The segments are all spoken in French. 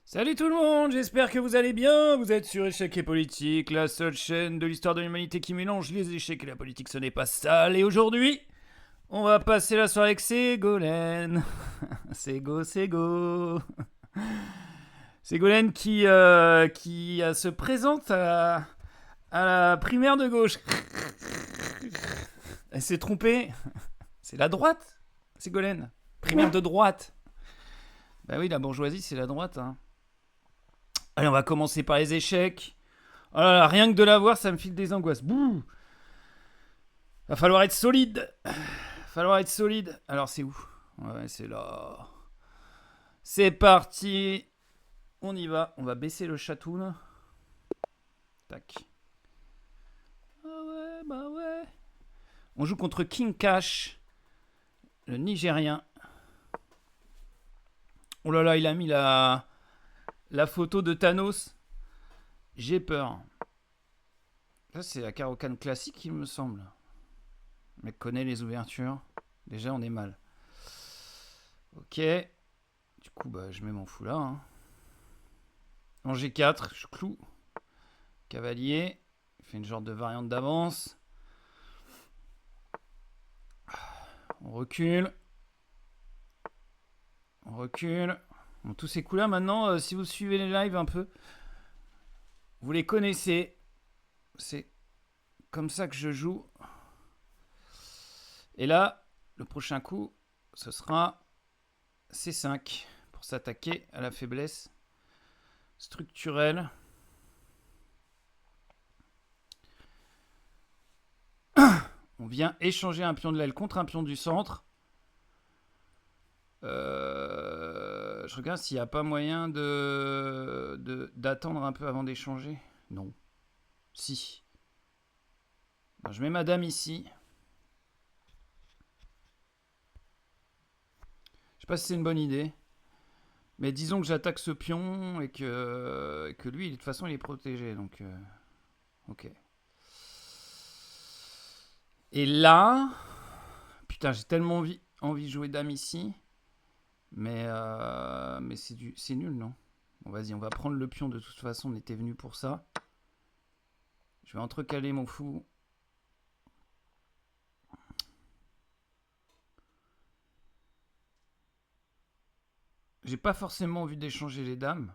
Salut tout le monde, j'espère que vous allez bien. Vous êtes sur Échecs et Politique, la seule chaîne de l'histoire de l'humanité qui mélange les échecs et la politique, ce n'est pas sale. Et aujourd'hui, on va passer la soirée avec Ségolène. Ségo. Ségolène qui se présente à la primaire de gauche. Elle s'est trompée. C'est la droite, Ségolène. Primaire de droite. Bah oui, la bourgeoisie, c'est la droite, hein. Allez, on va commencer par les échecs. Oh là là, rien que de la voir, ça me file des angoisses. Bouh. Va falloir être solide. Alors, c'est où? Ouais, c'est là. C'est parti. On y va. On va baisser le chatoun. Tac. Ah ouais, bah ouais. On joue contre King Cash, le Nigérien. Oh là là, il a mis la photo de Thanos. J'ai peur. Ça, c'est la Caro-Kann classique, il me semble. Le mec connaît les ouvertures. Déjà, on est mal. Ok. Du coup, bah, je mets mon fou là. Hein. En G4, je cloue. Cavalier. Il fait une genre de variante d'avance. On recule. Bon, tous ces coups là, maintenant, si vous suivez les lives un peu, vous les connaissez. C'est comme ça que je joue. Et là, le prochain coup, ce sera C5 pour s'attaquer à la faiblesse structurelle. On vient échanger un pion de l'aile contre un pion du centre. Je regarde s'il n'y a pas moyen d'attendre un peu avant d'échanger. Non. Si. Alors, je mets ma dame ici. Je sais pas si c'est une bonne idée. Mais disons que j'attaque ce pion et que lui, de toute façon, il est protégé. Donc, ok. Et là... Putain, j'ai tellement envie de jouer dame ici. Mais c'est nul, non? Bon, vas-y, on va prendre le pion. De toute façon, on était venu pour ça. Je vais entrecaler mon fou. J'ai pas forcément envie d'échanger les dames.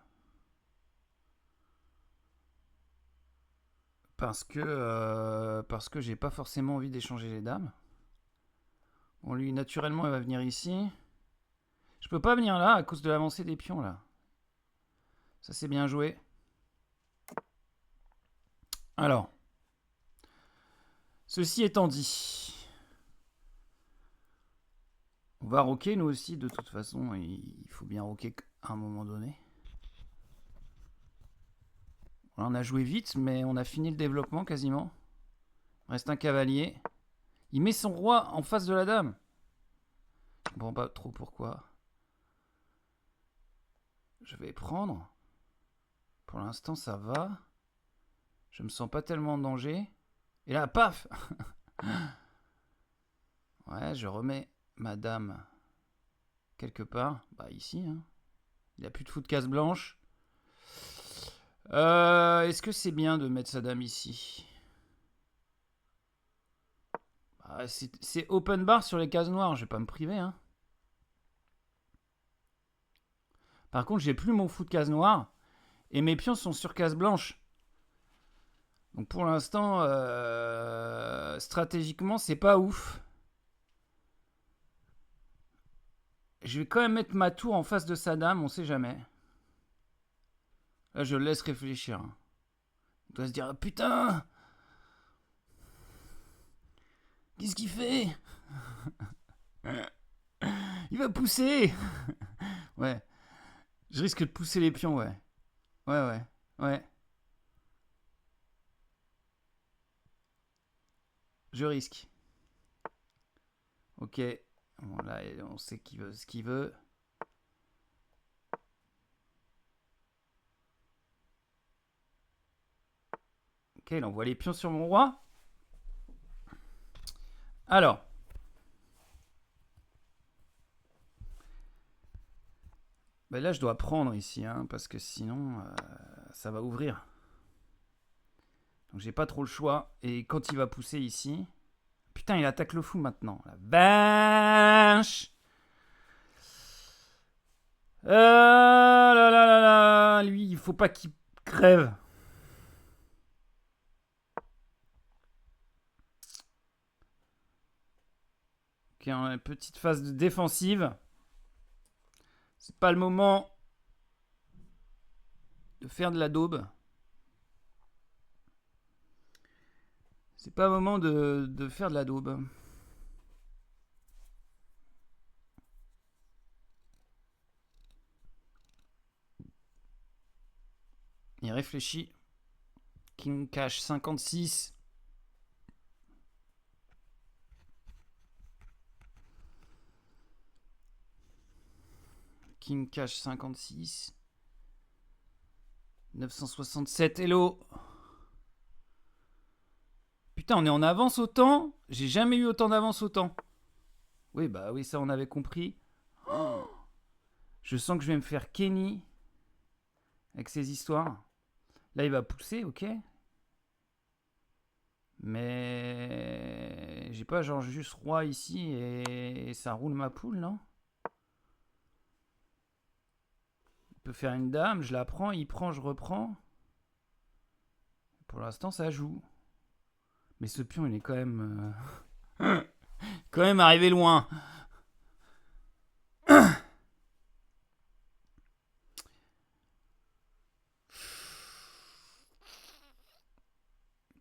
Parce que j'ai pas forcément envie d'échanger les dames. Bon, lui, naturellement, il va venir ici. Je peux pas venir là à cause de l'avancée des pions, là. Ça, c'est bien joué. Alors. Ceci étant dit. On va rocker, nous aussi, de toute façon. Il faut bien rocker à un moment donné. On a joué vite, mais on a fini le développement quasiment. Il reste un cavalier. Il met son roi en face de la dame. Je comprends pas trop pourquoi. Je vais prendre. Pour l'instant, ça va. Je me sens pas tellement en danger. Et là, paf. Ouais, je remets ma dame quelque part. Bah, ici. Hein. Il a plus de fou de case blanche. Est-ce que c'est bien de mettre sa dame ici? Bah, c'est open bar sur les cases noires. Je vais pas me priver. Hein. Par contre, j'ai plus mon fou de case noire. Et mes pions sont sur case blanche. Donc pour l'instant, stratégiquement, c'est pas ouf. Je vais quand même mettre ma tour en face de sa dame, on sait jamais. Là, je le laisse réfléchir. Il doit se dire, putain, qu'est-ce qu'il fait? Il va pousser. Ouais. Je risque de pousser les pions, ouais. Ouais. Je risque. Ok. Bon, là, on sait ce qu'il veut. Ok, il envoie les pions sur mon roi. Alors. Bah là, je dois prendre ici, hein, parce que sinon, ça va ouvrir. Donc j'ai pas trop le choix. Et quand il va pousser ici... Putain, il attaque le fou maintenant. La vache. Là là là là. Lui, il faut pas qu'il crève. Ok, on a une petite phase de défensive. C'est pas le moment de faire de la daube. C'est pas le moment de faire de la daube. Il réfléchit. King cash 56. King cash 56. 967. Hello. Putain, on est en avance autant. J'ai jamais eu autant d'avance autant. Oui, bah oui, ça on avait compris. Oh, je sens que je vais me faire Kenny avec ces histoires. Là, il va pousser, ok. Mais j'ai pas genre juste roi ici et ça roule ma poule, non? Il peut faire une dame, je la prends, il prend, je reprends. Pour l'instant, ça joue. Mais ce pion, il est quand même... quand même arrivé loin.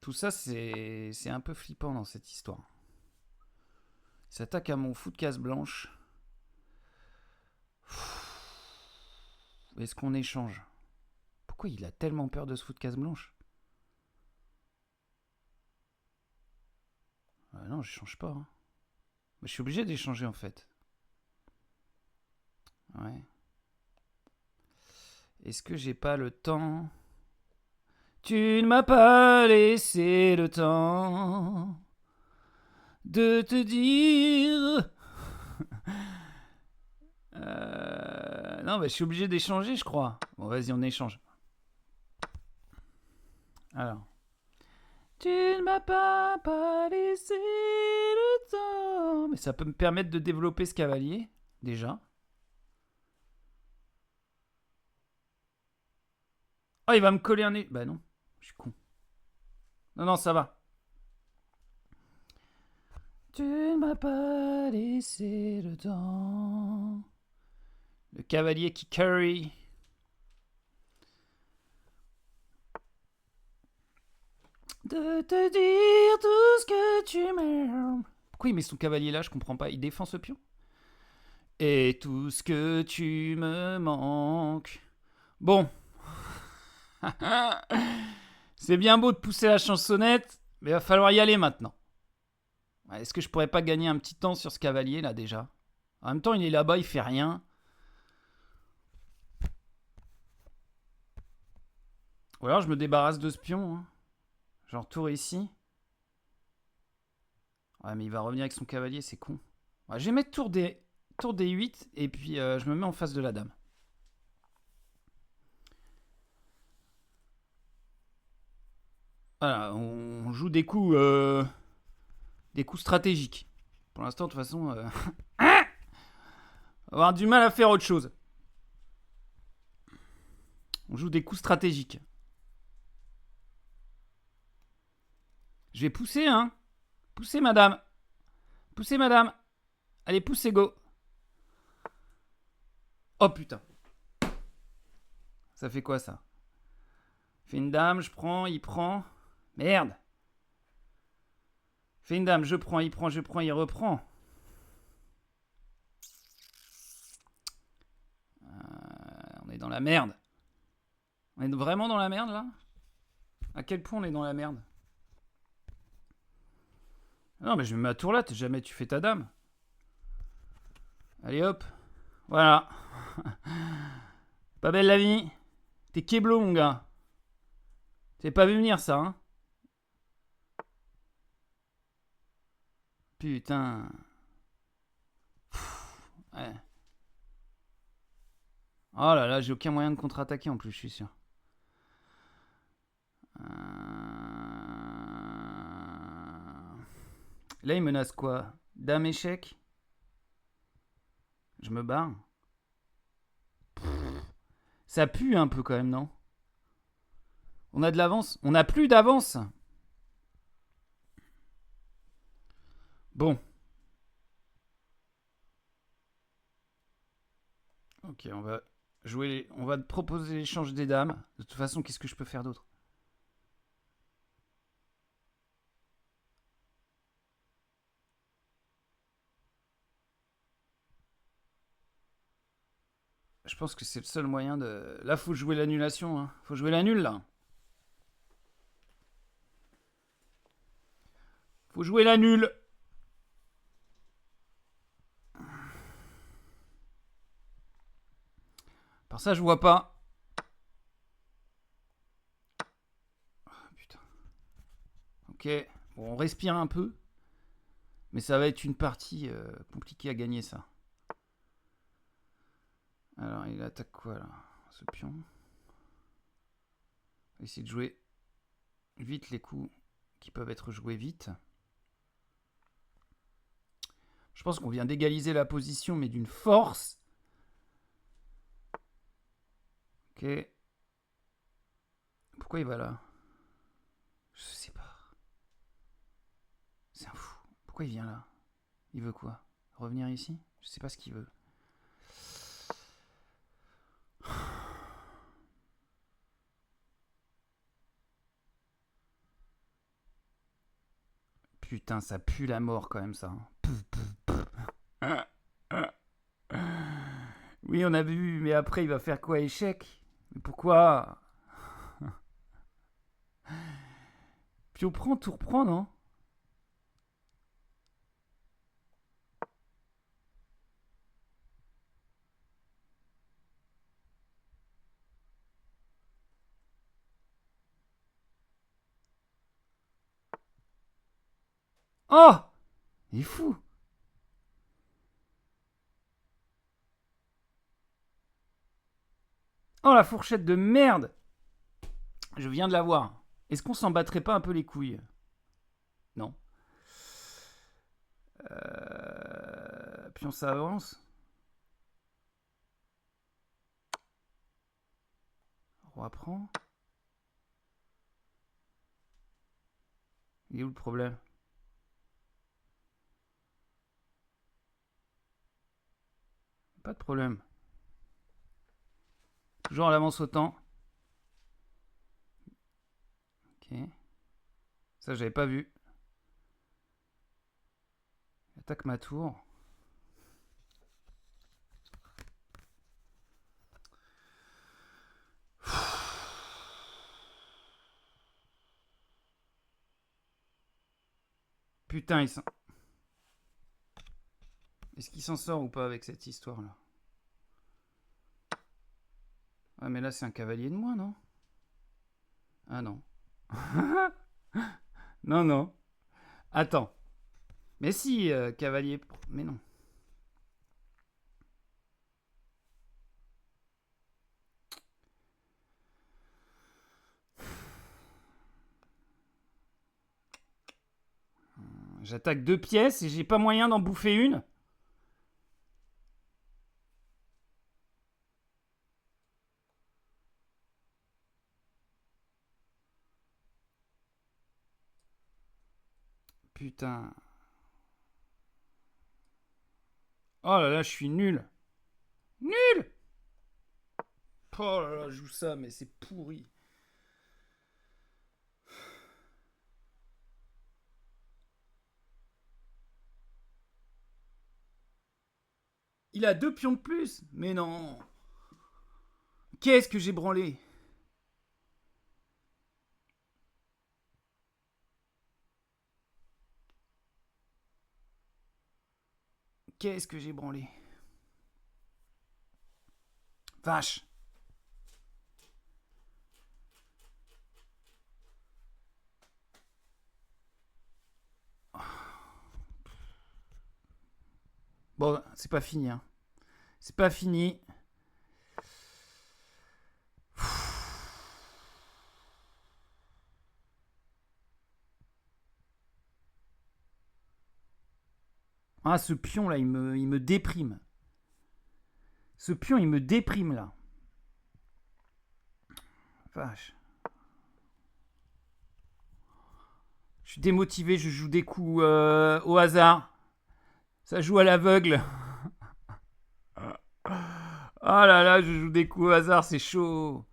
Tout ça, c'est un peu flippant dans cette histoire. Il s'attaque à mon fou de case blanche. Est-ce qu'on échange? Pourquoi il a tellement peur de ce fou de case blanche? Non, je change pas. Hein. Mais je suis obligé d'échanger en fait. Ouais. Est-ce que j'ai pas le temps? Tu ne m'as pas laissé le temps de te dire. Non, mais je suis obligé d'échanger, je crois. Bon, vas-y, on échange. Alors. Tu ne m'as pas laissé le temps. Mais ça peut me permettre de développer ce cavalier, déjà. Oh, il va me coller un nez. Bah non, je suis con. Non, non, ça va. Tu ne m'as pas laissé le temps. Le cavalier qui carry. De te dire tout ce que tu m'aimes. Pourquoi il met son cavalier là? Je comprends pas. Il défend ce pion. Et tout ce que tu me manques. Bon. C'est bien beau de pousser la chansonnette, mais il va falloir y aller maintenant. Est-ce que je pourrais pas gagner un petit temps sur ce cavalier là déjà? En même temps, il est là-bas, il fait rien. Ou alors je me débarrasse de ce pion. Hein. Genre tour ici. Ouais, mais il va revenir avec son cavalier, c'est con. Ouais, je vais mettre tour D8 et puis je me mets en face de la dame. Voilà, on joue des coups stratégiques. Pour l'instant, de toute façon, on va avoir du mal à faire autre chose. On joue des coups stratégiques. Je vais pousser, hein. Poussez, madame. Poussez, madame. Allez, poussez, go. Oh, putain. Ça fait quoi, ça? Fait une dame, je prends, il prend. Merde. Fait une dame, je prends, il prend, je prends, il reprend. On est dans la merde. On est vraiment dans la merde, là? À quel point on est dans la merde? Non, mais je mets ma tour là, jamais tu fais ta dame. Allez hop. Voilà. Pas belle la vie. T'es keblo, mon gars. T'avais pas vu venir ça, hein? Putain. Ouais. Oh là là, j'ai aucun moyen de contre-attaquer en plus, je suis sûr. Là, il menace quoi? Dame échec? Je me barre. Ça pue un peu quand même, non? On a de l'avance? On a plus d'avance? Bon. Ok, on va jouer. On va te proposer l'échange des dames. De toute façon, qu'est-ce que je peux faire d'autre? Je pense que c'est le seul moyen de. Là, faut jouer l'annulation. Hein. Faut jouer la nulle là. Faut jouer la nulle. Par ça, je vois pas. Oh, putain. Ok. Bon, on respire un peu. Mais ça va être une partie compliquée à gagner, ça. Alors, il attaque quoi, là? Ce pion. On va essayer de jouer vite les coups qui peuvent être joués vite. Je pense qu'on vient d'égaliser la position, mais d'une force. Ok. Pourquoi il va là? Je sais pas. C'est un fou. Pourquoi il vient là? Il veut quoi? Revenir ici? Je sais pas ce qu'il veut. Putain, ça pue la mort quand même, ça. Oui, on a vu, mais après, il va faire quoi? Échec? Mais pourquoi? Puis on prend, tout reprend, non? Oh! Il est fou! Oh, la fourchette de merde! Je viens de la voir. Est-ce qu'on s'en battrait pas un peu les couilles? Non. Puis on s'avance. Roi prend. Il est où le problème? Pas de problème. Toujours à l'avance autant. Ok. Ça, j'avais pas vu. Attaque ma tour. Putain, il s'en... Est-ce qu'il s'en sort ou pas avec cette histoire-là? Ah, mais là, c'est un cavalier de moins, non? Ah non. Non, non. Attends. Mais si, cavalier... Mais non. J'attaque 2 pièces et j'ai pas moyen d'en bouffer une. Putain. Oh là là, je suis nul. Nul! Oh là là, je joue ça, mais c'est pourri. Il a 2 pions de plus. Mais non. Qu'est-ce que j'ai branlé? Qu'est-ce que j'ai branlé? Vache. Bon, c'est pas fini. Hein. C'est pas fini. Ah, ce pion là, il me déprime. Ce pion, il me déprime là. Vache. Je suis démotivé, je joue des coups au hasard. Ça joue à l'aveugle. Ah là là, je joue des coups au hasard, c'est chaud.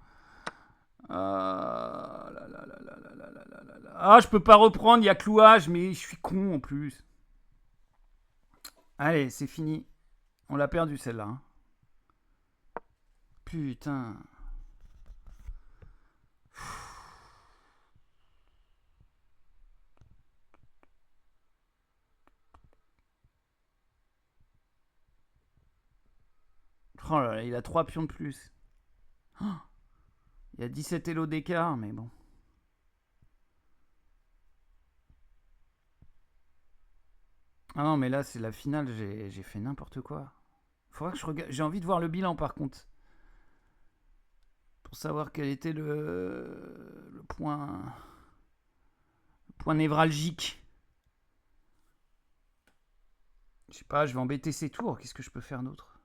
Ah là là là là là là là là là. Ah, je peux pas reprendre, il y a clouage, mais je suis con en plus. Allez, c'est fini. On l'a perdu celle-là. Hein. Putain. Oh là là, il a 3 pions de plus. Oh, il y a 17 élos d'écart, mais bon. Ah non, mais là, c'est la finale, j'ai fait n'importe quoi. Faudra que je regarde. J'ai envie de voir le bilan par contre. Pour savoir quel était le point névralgique. Je sais pas, je vais embêter ces tours. Qu'est-ce que je peux faire d'autre?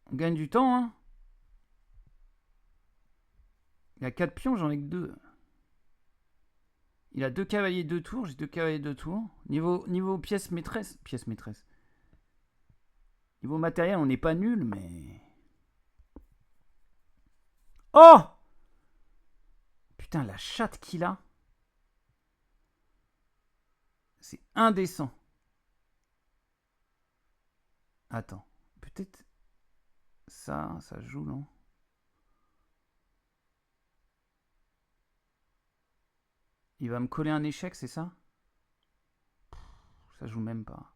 On gagne du temps, hein. Il a 4 pions, j'en ai que 2. Il a 2 cavaliers 2 tours, j'ai 2 cavaliers 2 tours. Niveau pièce maîtresse. Pièce maîtresse. Niveau matériel, on n'est pas nul, mais. Oh! Putain, la chatte qu'il a. C'est indécent. Attends. Peut-être. Ça joue, non? Il va me coller un échec, c'est ça? Ça joue même pas.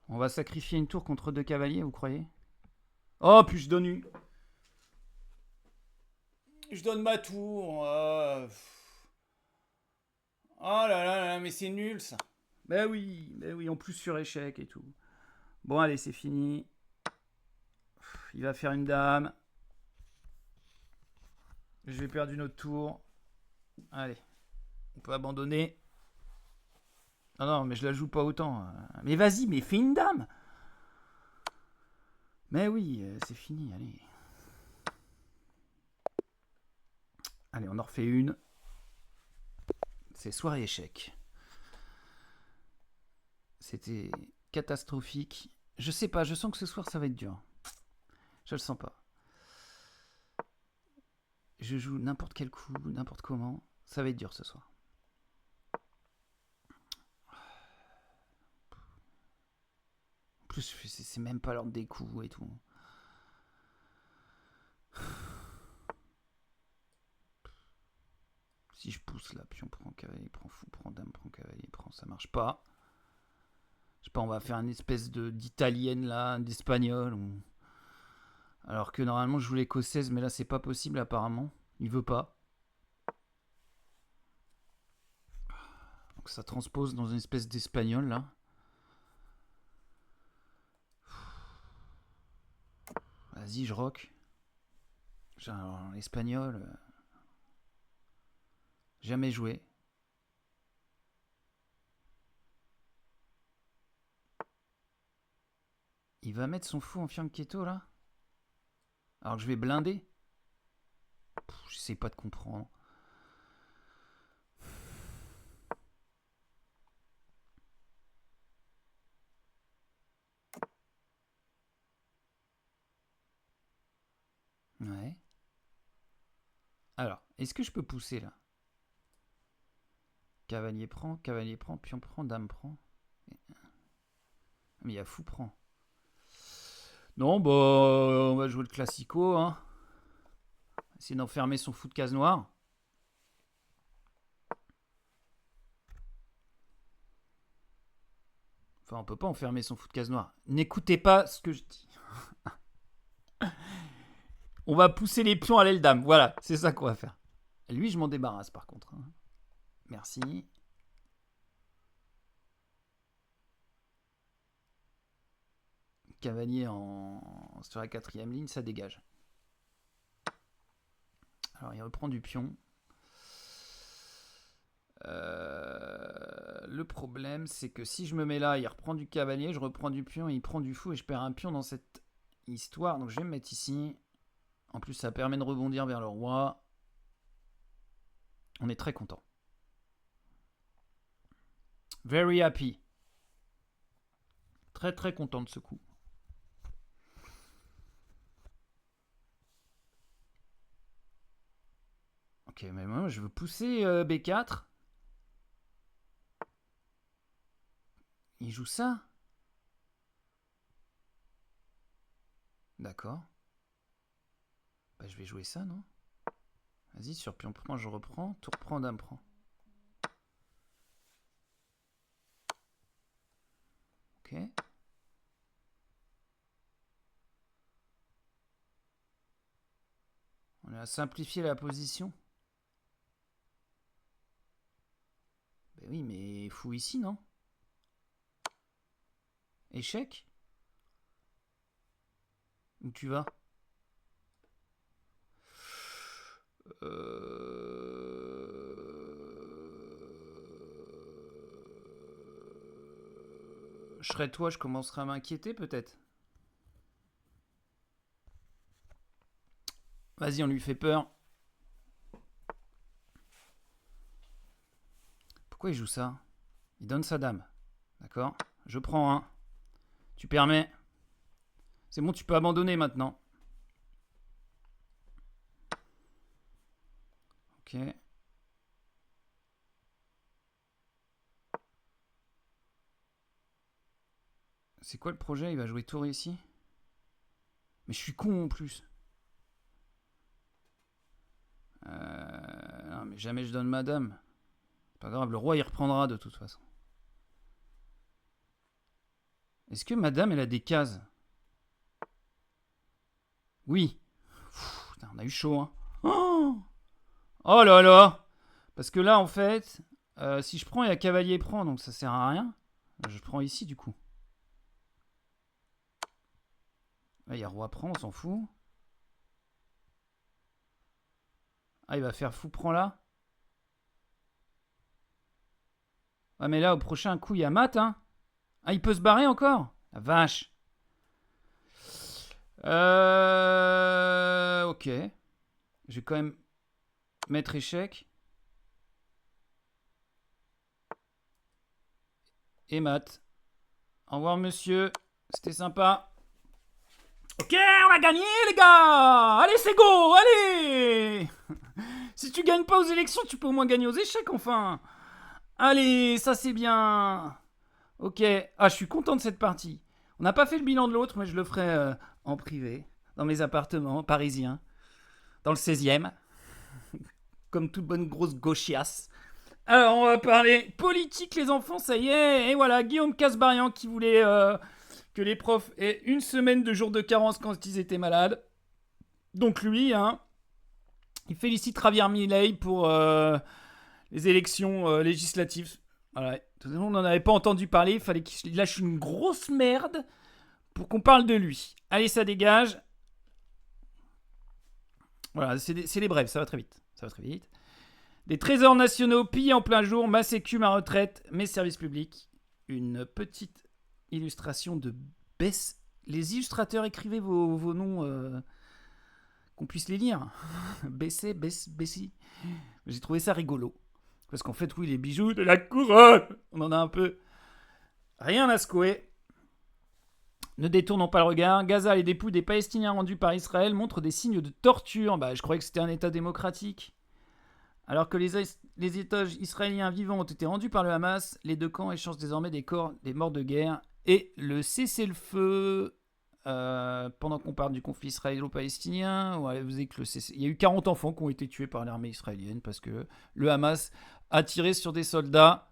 On va sacrifier une tour contre 2 cavaliers, vous croyez? Oh, puis je donne une. Je donne ma tour. Oh là là là, mais c'est nul ça. Ben oui, en plus sur échec et tout. Bon, allez, c'est fini. Il va faire une dame. Je vais perdre une autre tour. Allez, on peut abandonner. Non, non, mais je la joue pas autant. Mais vas-y, mais fais une dame. Mais oui, c'est fini, allez. Allez, on en refait une. C'est soirée échec. C'était catastrophique. Je sais pas, je sens que ce soir ça va être dur. Je le sens pas. Je joue n'importe quel coup, n'importe comment. Ça va être dur ce soir. En plus, c'est même pas l'ordre des coups et tout. Si je pousse là, puis on prend cavalier, prend fou, prend dame, prend cavalier, prend, ça marche pas. Je sais pas, on va faire une espèce d'italienne là, d'espagnol. Alors que normalement je joue l'écossaise, mais là c'est pas possible apparemment. Il veut pas. Donc ça transpose dans une espèce d'espagnol là. Vas-y, je rock. Genre, l'espagnol. Jamais joué. Il va mettre son fou en fianchetto là. Alors que je vais blinder. J'essaie pas de comprendre. Ouais. Alors, est-ce que je peux pousser là? Cavalier prend, pion prend, dame prend. Mais il y a fou prend. Non, bah, on va jouer le classico. Hein. Essayer d'enfermer son fou de case noire. Enfin, on peut pas enfermer son fou de case noire. N'écoutez pas ce que je dis. On va pousser les pions à l'aile dame. Voilà, c'est ça qu'on va faire. Lui, je m'en débarrasse par contre. Hein. Merci. cavalier sur la 4e ligne, ça dégage. Alors il reprend du pion. Le problème, c'est que si je me mets là, il reprend du cavalier, je reprends du pion, il prend du fou et je perds un pion dans cette histoire. Donc je vais me mettre ici. En plus, ça permet de rebondir vers le roi. On est très content. Very happy. Très très content de ce coup. Ok, mais moi je veux pousser B4. Il joue ça. D'accord. Bah, je vais jouer ça, non? Vas-y, sur pion prend, je reprends. Tour prend, dame prend. Ok. On a simplifié la position. Ben oui, mais fou ici, non? Échec? Où tu vas? Je serais toi, je commencerai à m'inquiéter peut-être. Vas-y, on lui fait peur. Pourquoi il joue ça? Il donne sa dame. D'accord? Je prends un. Tu permets. C'est bon, tu peux abandonner maintenant. Ok. C'est quoi le projet? Il va jouer tour ici? Mais je suis con en plus. Non, mais jamais je donne ma dame. Pas grave, le roi il reprendra de toute façon. Est-ce que madame elle a des cases? Oui. Putain, on a eu chaud, hein. Oh là là. Parce que là, en fait, si je prends, il y a cavalier prend, donc ça sert à rien. Je prends ici, du coup. Là, il y a roi prend, on s'en fout. Ah, il va faire fou prend là. Ah, mais là, au prochain coup, il y a mat, hein. Ah, il peut se barrer encore? La vache. Ok. Je vais quand même mettre échec. Et mat. Au revoir, monsieur. C'était sympa. Ok, on a gagné, les gars. Allez, c'est go, allez. Si tu gagnes pas aux élections, tu peux au moins gagner aux échecs, enfin. Allez, ça c'est bien. Ok. Ah, je suis content de cette partie. On n'a pas fait le bilan de l'autre, mais je le ferai en privé, dans mes appartements parisiens, dans le 16e, comme toute bonne grosse gauchiasse. Alors, on va parler politique, les enfants, ça y est. Et voilà, Guillaume Casbarian qui voulait que les profs aient une semaine de jours de carence quand ils étaient malades. Donc lui, hein, il félicite Javier Milei pour les élections législatives. Voilà. On n'en avait pas entendu parler, il fallait qu'il lâche une grosse merde pour qu'on parle de lui. Allez, ça dégage. Voilà, c'est les brèves, ça va très vite. Ça va très vite. Des trésors nationaux pillés en plein jour, ma sécu, ma retraite, mes services publics. Une petite illustration de Bess. Les illustrateurs, écrivez vos noms, qu'on puisse les lire. Bessie, Bessie. J'ai trouvé ça rigolo. Parce qu'en fait, oui, les bijoux de la couronne, on en a un peu rien à secouer. Ne détournons pas le regard. Gaza, les dépouilles des Palestiniens rendus par Israël montrent des signes de torture. Bah, je croyais que c'était un État démocratique. Alors que les otages israéliens vivants ont été rendus par le Hamas, les deux camps échangent désormais des corps des morts de guerre et le cessez-le-feu. Pendant qu'on parle du conflit israélo-palestinien, il y a eu 40 enfants qui ont été tués par l'armée israélienne parce que le Hamas a tiré sur des soldats.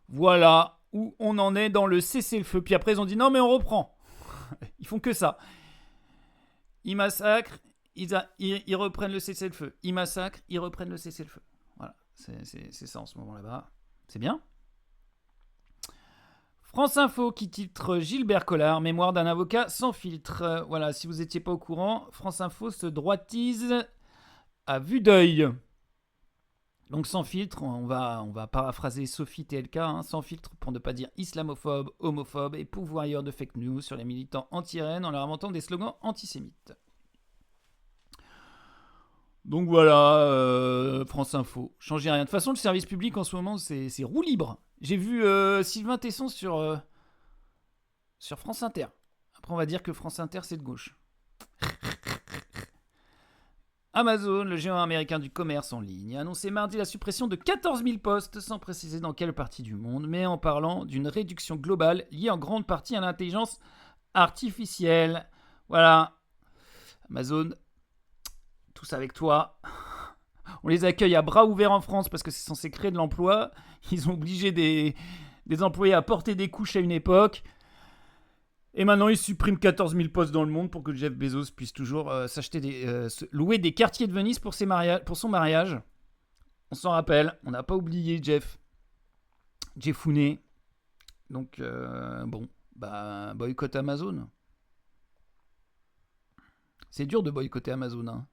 Voilà où on en est dans le cessez-le-feu. Puis après, ils ont dit non, mais on reprend. Ils font que ça. Ils massacrent, ils reprennent le cessez-le-feu. Ils massacrent, ils reprennent le cessez-le-feu. Voilà, c'est ça en ce moment là-bas. C'est bien. France Info qui titre Gilbert Collard, mémoire d'un avocat sans filtre. Voilà, si vous n'étiez pas au courant, France Info se droitise à vue d'œil. Donc sans filtre, on va paraphraser Sophie TLK, sans filtre pour ne pas dire islamophobe, homophobe et pourvoyeur de fake news sur les militants anti-RN en leur inventant des slogans antisémites. Donc voilà, France Info, changez rien. De toute façon, le service public en ce moment, c'est roue libre. J'ai vu Sylvain Tesson sur France Inter. Après, on va dire que France Inter, c'est de gauche. Amazon, le géant américain du commerce en ligne, a annoncé mardi la suppression de 14 000 postes, sans préciser dans quelle partie du monde, mais en parlant d'une réduction globale liée en grande partie à l'intelligence artificielle. Voilà. Amazon, tous avec toi. On les accueille à bras ouverts en France parce que c'est censé créer de l'emploi. Ils ont obligé des employés à porter des couches à une époque. Et maintenant, ils suppriment 14 000 postes dans le monde pour que Jeff Bezos puisse toujours louer des quartiers de Venise pour son mariage. On s'en rappelle, on n'a pas oublié Jeffounet. Donc, boycott Amazon. C'est dur de boycotter Amazon. Hein.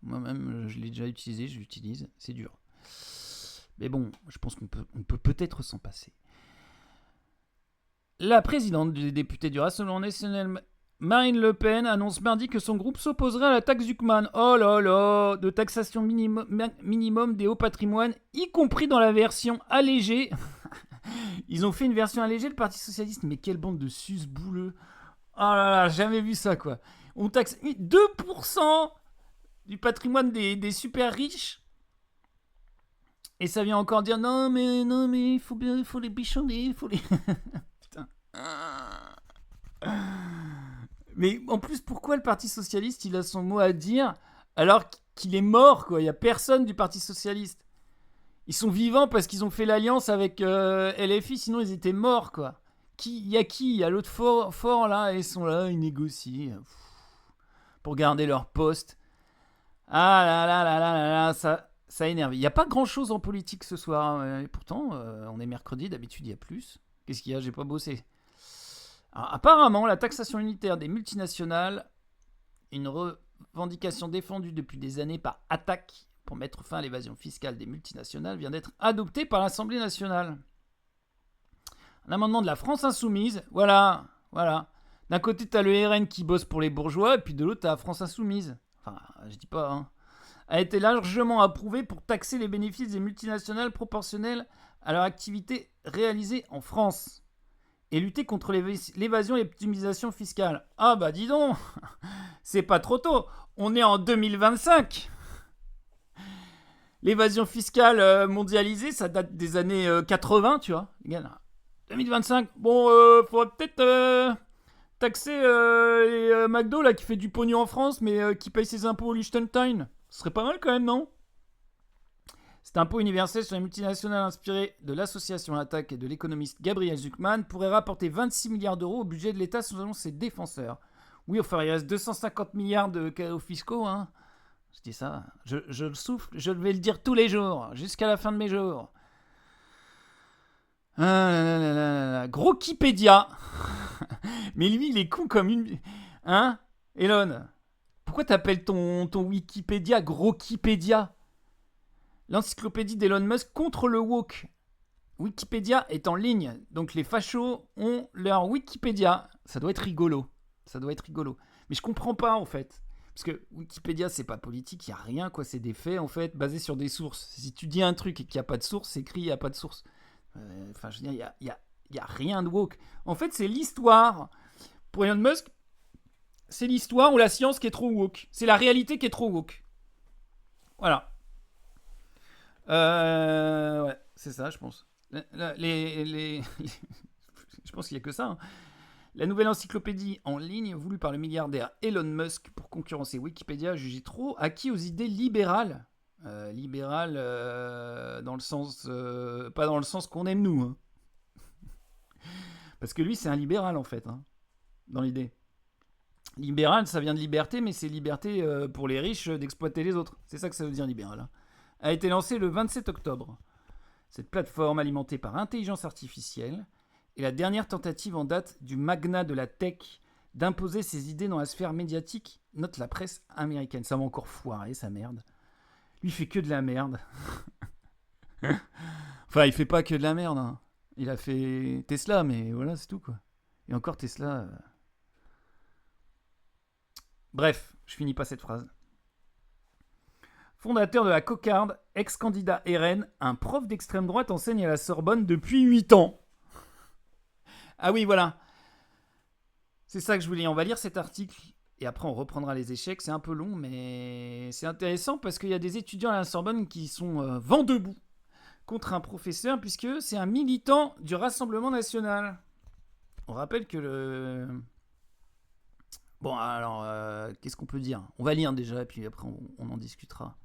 Moi-même, je l'ai déjà utilisé, je l'utilise. C'est dur. Mais bon, je pense qu'on peut peut-être s'en passer. La présidente des députés du Rassemblement national, Marine Le Pen, annonce mardi que son groupe s'opposerait à la taxe Zuckman. Oh là là, de taxation minimum des hauts patrimoines, y compris dans la version allégée. Ils ont fait une version allégée, le Parti Socialiste. Mais quelle bande de sus-bouleux. Oh là là, jamais vu ça, quoi. On taxe 2% du patrimoine des super riches. Et ça vient encore dire non mais il faut les bichonner, il faut les... Putain. Mais en plus, pourquoi le Parti Socialiste, il a son mot à dire alors qu'il est mort, quoi. Il n'y a personne du Parti Socialiste. Ils sont vivants parce qu'ils ont fait l'alliance avec LFI, sinon ils étaient morts, quoi. Il y a l'autre fort là, et ils sont là, ils négocient pour garder leur poste. Ah là là là là là, ça énerve. Il n'y a pas grand-chose en politique ce soir. Et pourtant, on est mercredi, d'habitude il y a plus. Qu'est-ce qu'il y a ? J'ai pas bossé. Alors, apparemment, la taxation unitaire des multinationales, une revendication défendue depuis des années par Attac pour mettre fin à l'évasion fiscale des multinationales, vient d'être adoptée par l'Assemblée nationale. Un amendement de la France Insoumise, voilà. D'un côté, t'as le RN qui bosse pour les bourgeois, et puis de l'autre, t'as la France Insoumise. Enfin, je dis pas, hein. A été largement approuvé pour taxer les bénéfices des multinationales proportionnels à leur activité réalisée en France et lutter contre l'évasion et l'optimisation fiscale. Ah bah dis donc, c'est pas trop tôt, on est en 2025. L'évasion fiscale mondialisée, ça date des années 80, tu vois. 2025, bon, faudrait peut-être taxer les McDo là, qui fait du pognon en France, mais qui paye ses impôts au Liechtenstein. Ce serait pas mal quand même, non ? Cet impôt universel sur les multinationales inspiré de l'association Attac et de l'économiste Gabriel Zuckman pourrait rapporter 26 milliards d'euros au budget de l'État selon ses défenseurs. Oui, enfin, il reste 250 milliards de cadeaux fiscaux, hein. Je dis ça, je le souffle, je vais le dire tous les jours, jusqu'à la fin de mes jours. Ah là là là là, Grokipédia. Mais lui, il est con comme une... Hein, Elon ? Pourquoi t'appelles ton Wikipédia Grokipédia ? L'encyclopédie d'Elon Musk contre le woke. Wikipédia est en ligne, donc les fachos ont leur Wikipédia. Ça doit être rigolo. Mais je comprends pas, en fait. Parce que Wikipédia, c'est pas politique, il n'y a rien, quoi. C'est des faits, en fait, basés sur des sources. Si tu dis un truc et qu'il n'y a pas de source, c'est écrit, il n'y a pas de source. Enfin, je veux dire, il y a rien de woke. En fait, c'est l'histoire. Pour Elon Musk, c'est l'histoire ou la science qui est trop woke. C'est la réalité qui est trop woke. Voilà. Ouais, c'est ça, je pense. Je pense qu'il n'y a que ça. Hein. La nouvelle encyclopédie en ligne, voulue par le milliardaire Elon Musk pour concurrencer Wikipédia, jugée trop acquis aux idées libérales. Libérales dans le sens... pas dans le sens qu'on aime nous. Hein. Parce que lui, c'est un libéral, en fait, hein, dans l'idée. Libéral, ça vient de liberté, mais c'est liberté pour les riches d'exploiter les autres. C'est ça que ça veut dire, libéral. Hein. A été lancée le 27 octobre. Cette plateforme, alimentée par intelligence artificielle, est la dernière tentative en date du magnat de la tech d'imposer ses idées dans la sphère médiatique, note la presse américaine. Ça va encore foirer, sa merde. Lui, il fait que de la merde. Enfin, il fait pas que de la merde. Hein. Il a fait Tesla, mais voilà, c'est tout, quoi. Et encore Tesla... Bref, je finis pas cette phrase. Fondateur de la Cocarde, ex-candidat RN, un prof d'extrême droite enseigne à la Sorbonne depuis 8 ans. Ah oui, voilà. C'est ça que je voulais. On va lire cet article et après on reprendra les échecs. C'est un peu long, mais c'est intéressant parce qu'il y a des étudiants à la Sorbonne qui sont vent debout contre un professeur puisque c'est un militant du Rassemblement national. On rappelle que le... Bon, alors, qu'est-ce qu'on peut dire ? On va lire déjà, et puis après, on en discutera.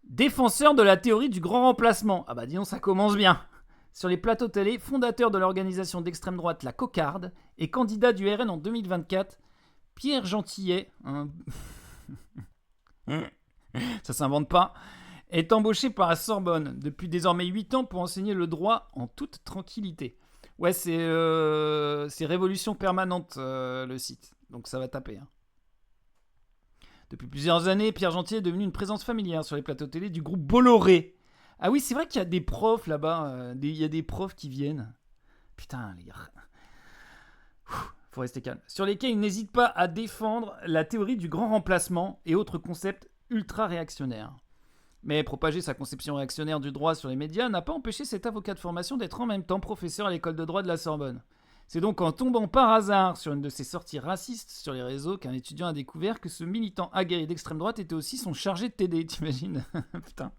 Défenseur de la théorie du grand remplacement. Ah bah, disons, ça commence bien. Sur les plateaux télé, fondateur de l'organisation d'extrême droite La Cocarde et candidat du RN en 2024, Pierre Gentillet, ça s'invente pas, est embauché par la Sorbonne depuis désormais 8 ans pour enseigner le droit en toute tranquillité. Ouais, c'est Révolution Permanente, le site. Donc ça va taper. Hein. Depuis plusieurs années, Pierre Gentillet est devenu une présence familière sur les plateaux télé du groupe Bolloré. Ah oui, c'est vrai qu'il y a des profs là-bas. Il y a des profs qui viennent. Putain, les gars. Faut rester calme. Sur lesquels il n'hésite pas à défendre la théorie du grand remplacement et autres concepts ultra-réactionnaires. Mais propager sa conception réactionnaire du droit sur les médias n'a pas empêché cet avocat de formation d'être en même temps professeur à l'école de droit de la Sorbonne. C'est donc en tombant par hasard sur une de ses sorties racistes sur les réseaux qu'un étudiant a découvert que ce militant aguerri d'extrême droite était aussi son chargé de TD, t'imagines ? Putain.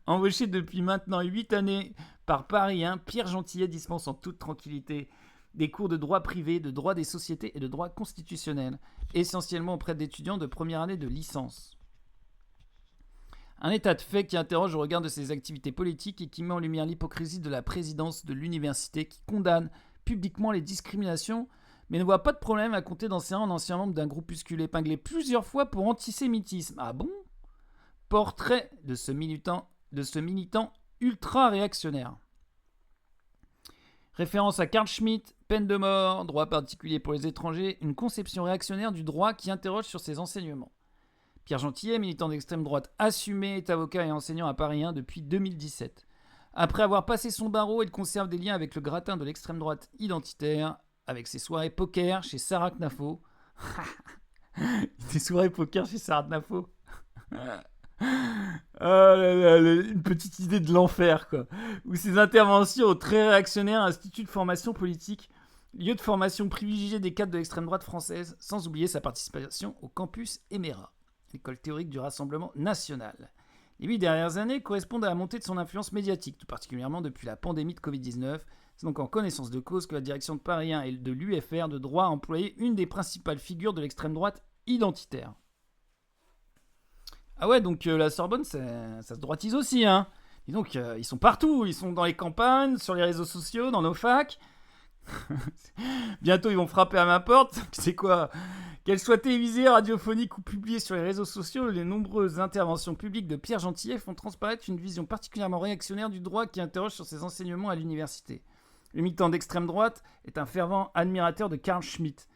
Embauché depuis maintenant 8 années par Paris, Pierre Gentillet dispense en toute tranquillité des cours de droit privé, de droit des sociétés et de droit constitutionnel, essentiellement auprès d'étudiants de première année de licence. Un état de fait qui interroge au regard de ses activités politiques et qui met en lumière l'hypocrisie de la présidence de l'université qui condamne publiquement les discriminations, mais ne voit pas de problème à compter d'anciens en ancien membre d'un groupuscule épinglé plusieurs fois pour antisémitisme. Ah bon ? Portrait de ce militant ultra-réactionnaire. Référence à Carl Schmitt, peine de mort, droit particulier pour les étrangers, une conception réactionnaire du droit qui interroge sur ses enseignements. Pierre Gentillet, militant d'extrême droite assumé, est avocat et enseignant à Paris 1 depuis 2017. Après avoir passé son barreau, il conserve des liens avec le gratin de l'extrême droite identitaire, avec ses soirées poker chez Sarah Knafo. Des soirées poker chez Sarah Knafo. Une petite idée de l'enfer, quoi. Ou ses interventions au très réactionnaire Institut de formation politique, lieu de formation privilégié des cadres de l'extrême droite française, sans oublier sa participation au campus Emera, l'école théorique du Rassemblement national. Les 8 dernières années correspondent à la montée de son influence médiatique, tout particulièrement depuis la pandémie de Covid-19. C'est donc en connaissance de cause que la direction de Paris 1 et de l'UFR de droit a employé une des principales figures de l'extrême droite identitaire. Ah ouais, donc la Sorbonne, ça se droitise aussi, hein. Et donc, ils sont partout. Ils sont dans les campagnes, sur les réseaux sociaux, dans nos facs. Bientôt, ils vont frapper à ma porte. C'est quoi ? Qu'elles soient télévisées, radiophoniques ou publiées sur les réseaux sociaux, les nombreuses interventions publiques de Pierre Gentillet font transparaître une vision particulièrement réactionnaire du droit qui interroge sur ses enseignements à l'université. Le militant d'extrême droite est un fervent admirateur de Carl Schmitt,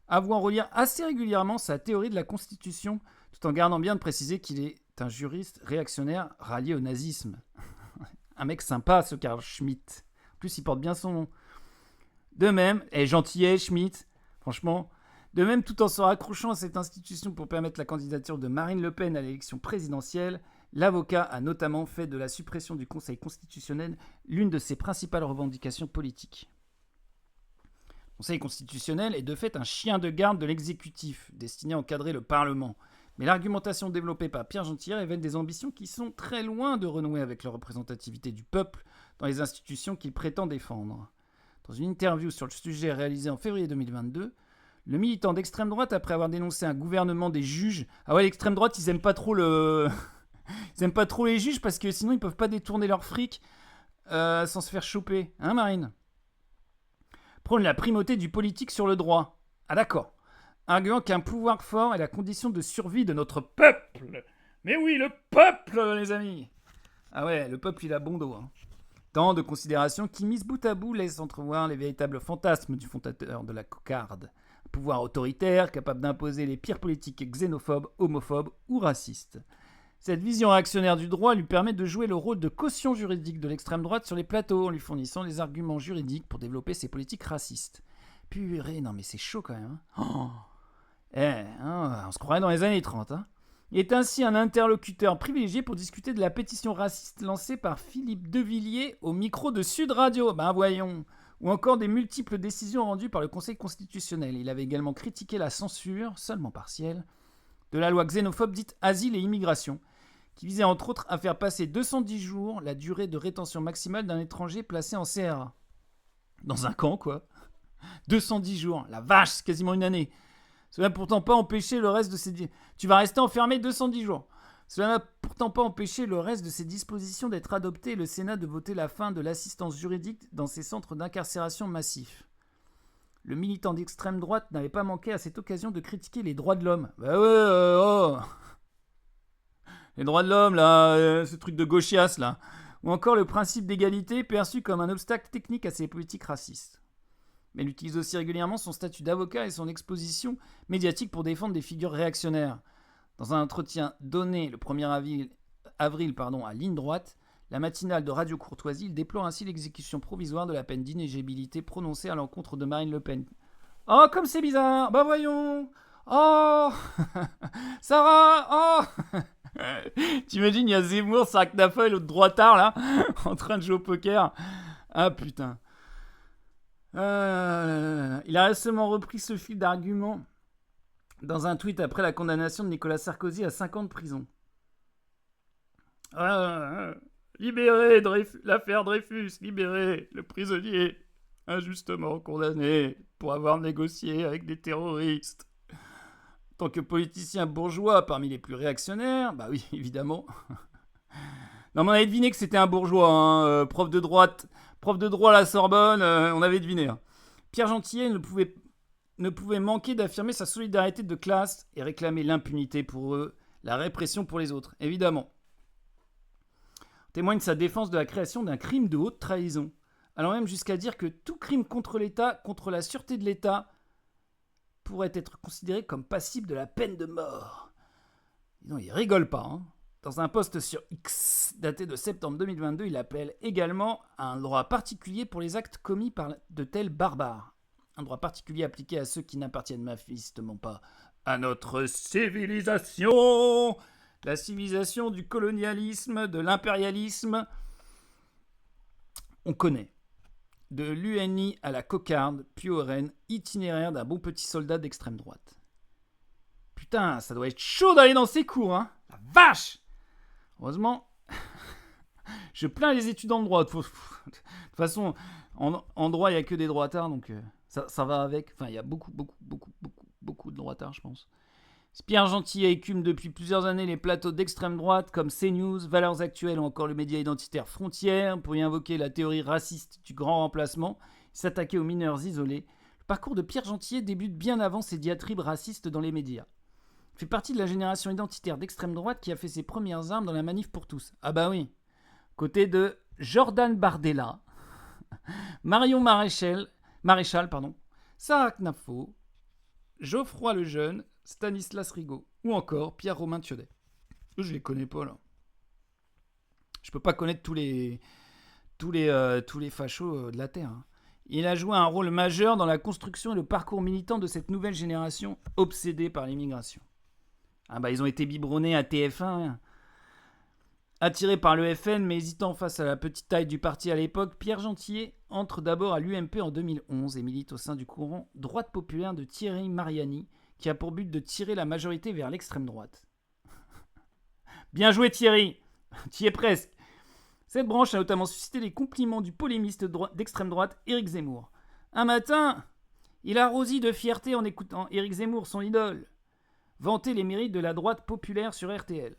avouant relire assez régulièrement sa théorie de la Constitution, tout en gardant bien de préciser qu'il est un juriste réactionnaire rallié au nazisme. Un mec sympa, ce Carl Schmitt. En plus, il porte bien son nom. De même, Gentillet, Schmitt, franchement... De même, tout en se raccrochant à cette institution pour permettre la candidature de Marine Le Pen à l'élection présidentielle, l'avocat a notamment fait de la suppression du Conseil constitutionnel l'une de ses principales revendications politiques. Le Conseil constitutionnel est de fait un chien de garde de l'exécutif, destiné à encadrer le Parlement. Mais l'argumentation développée par Pierre Gentillet révèle des ambitions qui sont très loin de renouer avec la représentativité du peuple dans les institutions qu'il prétend défendre. Dans une interview sur le sujet réalisée en février 2022, le militant d'extrême droite, après avoir dénoncé un gouvernement des juges... Ah ouais, l'extrême droite, ils aiment pas trop ils aiment pas trop les juges parce que sinon ils peuvent pas détourner leur fric sans se faire choper. Hein, Marine ? Prône la primauté du politique sur le droit. Ah d'accord. Arguant qu'un pouvoir fort est la condition de survie de notre peuple. Mais oui, le peuple, les amis. Ah ouais, le peuple, il a bon dos. Hein. Tant de considérations qui, mises bout à bout, laissent entrevoir les véritables fantasmes du fondateur de la cocarde. Un pouvoir autoritaire, capable d'imposer les pires politiques xénophobes, homophobes ou racistes. Cette vision réactionnaire du droit lui permet de jouer le rôle de caution juridique de l'extrême droite sur les plateaux, en lui fournissant les arguments juridiques pour développer ses politiques racistes. Purée, non mais c'est chaud quand même. On se croirait dans les années 30. Il est ainsi un interlocuteur privilégié pour discuter de la pétition raciste lancée par Philippe Devilliers au micro de Sud Radio. Ben voyons. Ou encore des multiples décisions rendues par le Conseil constitutionnel. Il avait également critiqué la censure, seulement partielle, de la loi xénophobe dite Asile et Immigration, qui visait entre autres à faire passer 210 jours la durée de rétention maximale d'un étranger placé en CRA. Dans un camp, quoi. 210 jours, la vache, c'est quasiment une année. Cela n'a pourtant pas empêché le reste de ces... Tu vas rester enfermé 210 jours. Cela n'a pourtant pas empêché le reste de ces dispositions d'être adoptées et le Sénat de voter la fin de l'assistance juridique dans ces centres d'incarcération massifs. Le militant d'extrême droite n'avait pas manqué à cette occasion de critiquer les droits de l'homme. Bah ouais, les droits de l'homme, là, ce truc de gauchias, là. Ou encore le principe d'égalité perçu comme un obstacle technique à ces politiques racistes. Mais il utilise aussi régulièrement son statut d'avocat et son exposition médiatique pour défendre des figures réactionnaires. Dans un entretien donné le 1er avril à Ligne Droite, la matinale de Radio Courtoisie, il déplore ainsi l'exécution provisoire de la peine d'inéligibilité prononcée à l'encontre de Marine Le Pen. Oh, comme c'est bizarre. Bah voyons. Oh Sarah. Oh T'imagines, il y a Zemmour, Sarah Knafa et l'autre droitard, là, en train de jouer au poker. Ah, putain. Il a récemment repris ce fil d'argument dans un tweet après la condamnation de Nicolas Sarkozy à 5 ans de prison. Libérez l'affaire Dreyfus, libérez le prisonnier injustement condamné pour avoir négocié avec des terroristes. En tant que politicien bourgeois parmi les plus réactionnaires, bah oui, évidemment. Non, mais on avait deviné que c'était un bourgeois, prof de droit à la Sorbonne, on avait deviné. Pierre Gentillet ne pouvait manquer d'affirmer sa solidarité de classe et réclamer l'impunité pour eux, la répression pour les autres, évidemment. On témoigne sa défense de la création d'un crime de haute trahison, allant même jusqu'à dire que tout crime contre l'État, contre la sûreté de l'État, pourrait être considéré comme passible de la peine de mort. Non, il rigole pas, Dans un post sur X daté de septembre 2022, il appelle également à un droit particulier pour les actes commis par de tels barbares. Un droit particulier appliqué à ceux qui n'appartiennent manifestement pas à notre civilisation. La civilisation du colonialisme, de l'impérialisme. On connaît. De l'UNI à la cocarde, puis au RN, itinéraire d'un bon petit soldat d'extrême droite. Putain, ça doit être chaud d'aller dans ces cours, La vache! Heureusement, je plains les étudiants de droit. De toute façon, en droit, il n'y a que des droitards, donc ça va avec. Enfin, il y a beaucoup de droitards, je pense. Pierre Gentillet écume depuis plusieurs années les plateaux d'extrême droite comme CNews, Valeurs Actuelles ou encore le média identitaire Frontières pour y invoquer la théorie raciste du grand remplacement et s'attaquer aux mineurs isolés. Le parcours de Pierre Gentillet débute bien avant ses diatribes racistes dans les médias. Il fait partie de la génération identitaire d'extrême droite qui a fait ses premières armes dans la manif pour tous. Ah bah oui. Côté de Jordan Bardella, Marion Maréchal, Sarah Knafo, Geoffroy Lejeune, Stanislas Rigaud ou encore Pierre-Romain Thiodet. Je les connais pas là. Je peux pas connaître tous les fachos de la Terre. Il a joué un rôle majeur dans la construction et le parcours militant de cette nouvelle génération obsédée par l'immigration. Ah bah ils ont été biberonnés à TF1. Attiré par le FN mais hésitant face à la petite taille du parti à l'époque, Pierre Gentillet entre d'abord à l'UMP en 2011 et milite au sein du courant droite populaire de Thierry Mariani qui a pour but de tirer la majorité vers l'extrême droite. Bien joué Thierry, tu y es presque. Cette branche a notamment suscité les compliments du polémiste d'extrême droite Éric Zemmour. Un matin, il a rosi de fierté en écoutant Éric Zemmour, son idole, vanter les mérites de la droite populaire sur RTL.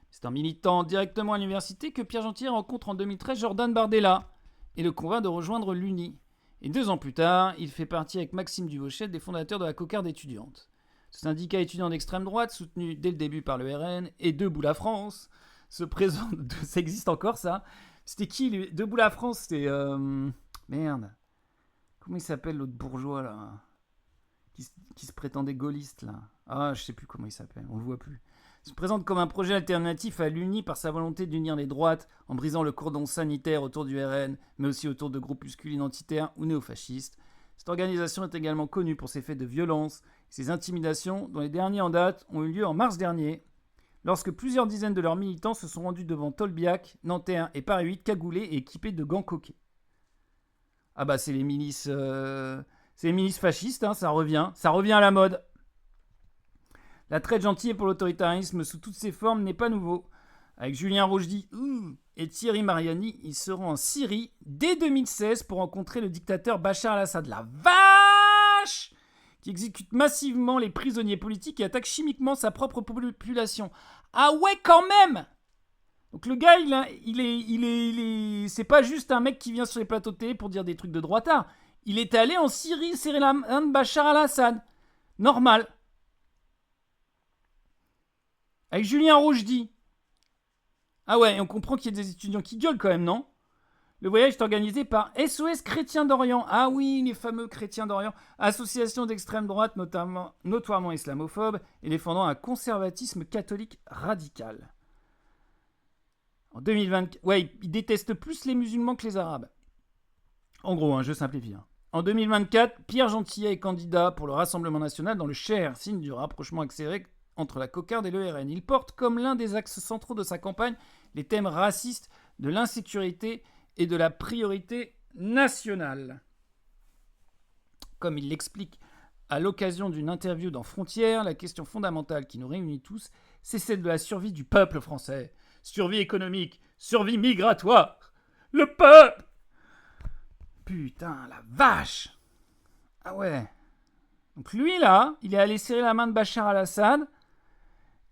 C'est en militant directement à l'université que Pierre Gentillet rencontre en 2013 Jordan Bardella et le convainc de rejoindre l'UNI. Et 2 ans plus tard, il fait partie avec Maxime Duvauchel des fondateurs de la cocarde étudiante. Ce syndicat étudiant d'extrême droite, soutenu dès le début par le RN et Debout la France, se présente. Ça existe encore, ça? C'était qui Debout la France, c'était. Merde. Comment il s'appelle l'autre bourgeois, là qui se prétendait gaulliste, là? Ah, je sais plus comment il s'appelle, on le voit plus. Il se présente comme un projet alternatif à l'UNI par sa volonté d'unir les droites en brisant le cordon sanitaire autour du RN, mais aussi autour de groupuscules identitaires ou néofascistes. Cette organisation est également connue pour ses faits de violence et ses intimidations, dont les derniers en date ont eu lieu en mars dernier, lorsque plusieurs dizaines de leurs militants se sont rendus devant Tolbiac, Nanterre et Paris 8 cagoulés et équipés de gants coquets. Ah bah c'est les milices fascistes, hein, ça revient à la mode. La traite gentille pour l'autoritarisme sous toutes ses formes n'est pas nouveau. Avec Julien Rochdy et Thierry Mariani, ils seront en Syrie dès 2016 pour rencontrer le dictateur Bachar al-Assad. La vache! Qui exécute massivement les prisonniers politiques et attaque chimiquement sa propre population. Ah ouais, quand même! Donc le gars, c'est pas juste un mec qui vient sur les plateaux de télé pour dire des trucs de droitard. Il est allé en Syrie serrer la main de Bachar al-Assad. Normal. Avec Julien Rochdy. Ah ouais, et on comprend qu'il y a des étudiants qui gueulent quand même, non? Le voyage est organisé par SOS Chrétiens d'Orient. Ah oui, les fameux Chrétiens d'Orient. Association d'extrême droite notoirement islamophobe et défendant un conservatisme catholique radical. En 2024... Ouais, ils détestent plus les musulmans que les arabes. En gros, je simplifie. En 2024, Pierre Gentillet est candidat pour le Rassemblement national dans le Cher, signe du rapprochement accéléré entre la cocarde et le RN. Il porte comme l'un des axes centraux de sa campagne les thèmes racistes, de l'insécurité et de la priorité nationale. Comme il l'explique à l'occasion d'une interview dans Frontières, la question fondamentale qui nous réunit tous, c'est celle de la survie du peuple français. Survie économique, survie migratoire. Le peuple! Putain, la vache! Ah ouais. Donc lui, là, il est allé serrer la main de Bachar al-Assad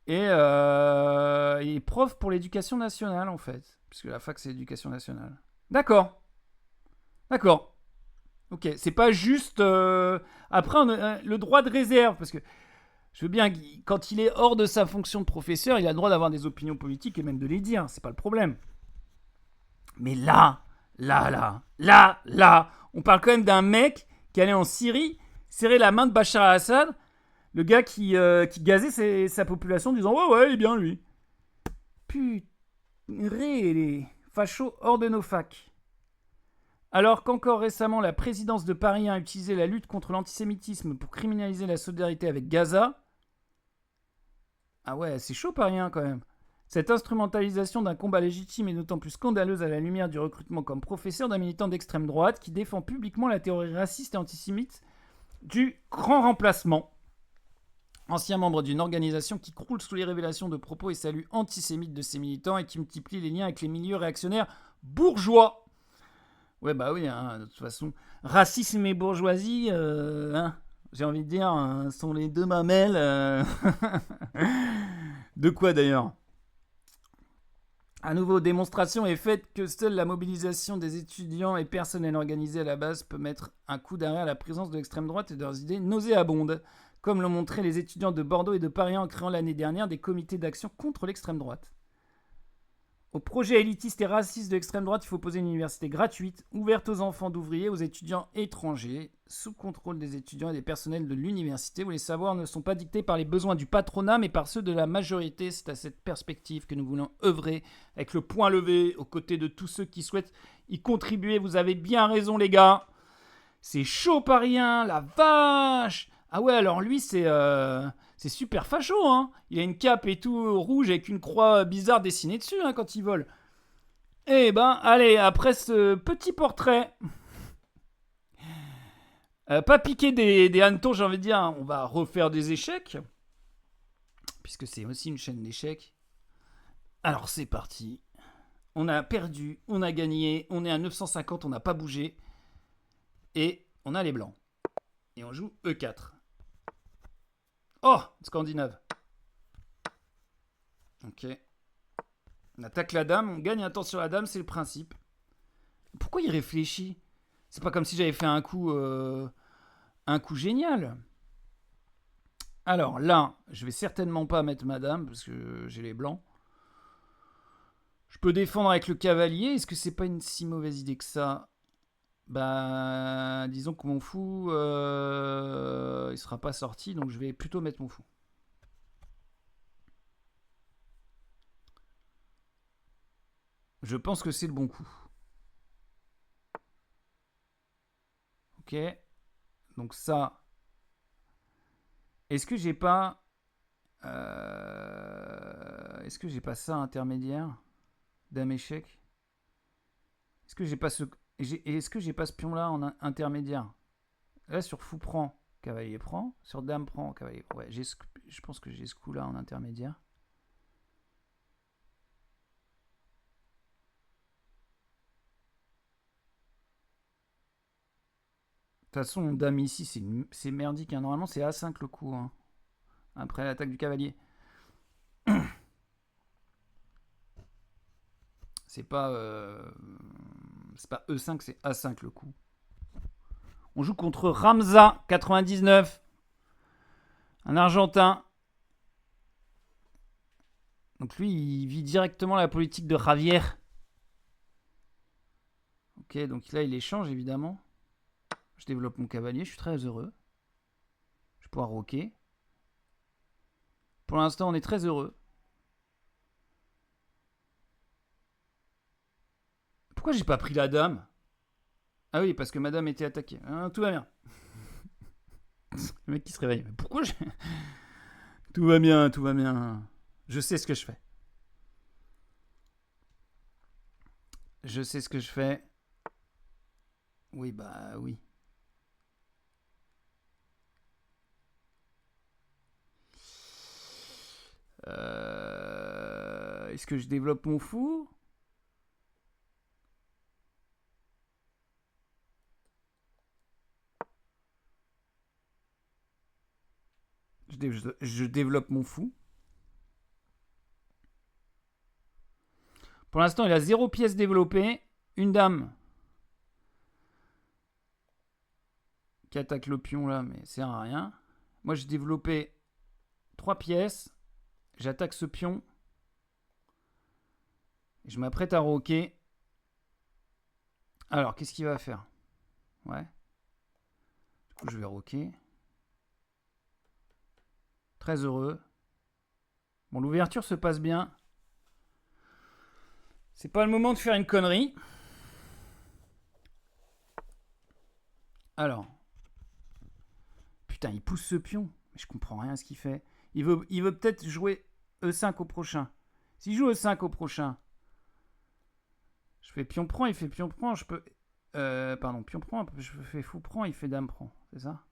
et il est prof pour l'éducation nationale, en fait. Puisque la fac, c'est l'éducation nationale. D'accord. Ok, c'est pas juste... Après, le droit de réserve, parce que je veux bien, quand il est hors de sa fonction de professeur, il a le droit d'avoir des opinions politiques et même de les dire, c'est pas le problème. Mais là, on parle quand même d'un mec qui allait en Syrie serrer la main de Bachar al-Assad, le gars qui gazait sa population en disant « Ouais, il est bien, lui. » Putain, les fachos hors de nos facs. Alors qu'encore récemment, la présidence de Paris a utilisé la lutte contre l'antisémitisme pour criminaliser la solidarité avec Gaza. Ah ouais, c'est chaud Paris quand même. Cette instrumentalisation d'un combat légitime est d'autant plus scandaleuse à la lumière du recrutement comme professeur d'un militant d'extrême droite qui défend publiquement la théorie raciste et antisémite du grand remplacement. Ancien membre d'une organisation qui croule sous les révélations de propos et saluts antisémites de ses militants et qui multiplie les liens avec les milieux réactionnaires bourgeois. Ouais, bah oui, de toute façon, racisme et bourgeoisie, j'ai envie de dire, sont les deux mamelles. De quoi d'ailleurs? À nouveau, démonstration est faite que seule la mobilisation des étudiants et personnels organisés à la base peut mettre un coup d'arrêt à la présence de l'extrême droite et de leurs idées nauséabondes, comme l'ont montré les étudiants de Bordeaux et de Paris en créant l'année dernière des comités d'action contre l'extrême droite. Au projet élitiste et raciste de l'extrême droite, il faut poser une université gratuite, ouverte aux enfants d'ouvriers, aux étudiants étrangers, sous contrôle des étudiants et des personnels de l'université, où les savoirs ne sont pas dictés par les besoins du patronat, mais par ceux de la majorité. C'est à cette perspective que nous voulons œuvrer, avec le poing levé, aux côtés de tous ceux qui souhaitent y contribuer. Vous avez bien raison, les gars. C'est chaud parien, la vache! Ah ouais, alors lui, c'est super facho, hein. Il a une cape et tout rouge avec une croix bizarre dessinée dessus quand il vole. Eh ben, allez, après ce petit portrait, pas piquer des hannetons, j'ai envie de dire, on va refaire des échecs, puisque c'est aussi une chaîne d'échecs. Alors c'est parti. On a perdu, on a gagné, on est à 950, on n'a pas bougé. Et on a les blancs. Et on joue E4. Oh, Scandinave. Ok. On attaque la dame, on gagne un temps sur la dame, c'est le principe. Pourquoi il réfléchit? C'est pas comme si j'avais fait un coup génial. Alors là, je vais certainement pas mettre ma dame, parce que j'ai les blancs. Je peux défendre avec le cavalier. Est-ce que c'est pas une si mauvaise idée que ça? Bah, disons que mon fou, il sera pas sorti, donc je vais plutôt mettre mon fou. Je pense que c'est le bon coup. Ok. Donc ça. Est-ce que j'ai pas... Est-ce que j'ai pas ça intermédiaire? Dame échec. Est-ce que j'ai pas ce... Est-ce que j'ai pas ce pion-là en intermédiaire? Là, sur fou prend, cavalier prend. Sur dame prend, cavalier prend. Ouais, je pense que j'ai ce coup-là en intermédiaire. De toute façon, dame ici, c'est merdique. Hein. Normalement, c'est A5 le coup. Hein. Après l'attaque du cavalier. C'est pas E5, c'est A5 le coup. On joue contre Ramza, 99. Un Argentin. Donc lui, il vit directement la politique de Javier. Ok, donc là, il échange, évidemment. Je développe mon cavalier, je suis très heureux. Je vais pouvoir roquer. Pour l'instant, on est très heureux. Pourquoi j'ai pas pris la dame? Ah oui, parce que madame était attaquée. Ah, tout va bien. Le mec qui se réveille. Mais pourquoi j'ai... Tout va bien, tout va bien. Je sais ce que je fais. Je sais ce que je fais. Oui, bah oui. Est-ce que je développe mon fou? Je développe mon fou. Pour l'instant, il a 0 pièce développée. Une dame qui attaque le pion là, mais ça sert à rien. Moi, j'ai développé 3 pièces. J'attaque ce pion. Et je m'apprête à roquer. Alors, qu'est-ce qu'il va faire? Ouais. Du coup, je vais roquer. Très heureux. Bon, l'ouverture se passe bien. C'est pas le moment de faire une connerie. Alors. Putain, il pousse ce pion. Mais je comprends rien à ce qu'il fait. Il veut peut-être jouer E5 au prochain. S'il joue E5 au prochain, je fais pion prend, il fait pion prend, je peux... pardon, pion prend, je fais fou prend, il fait dame prend. C'est ça?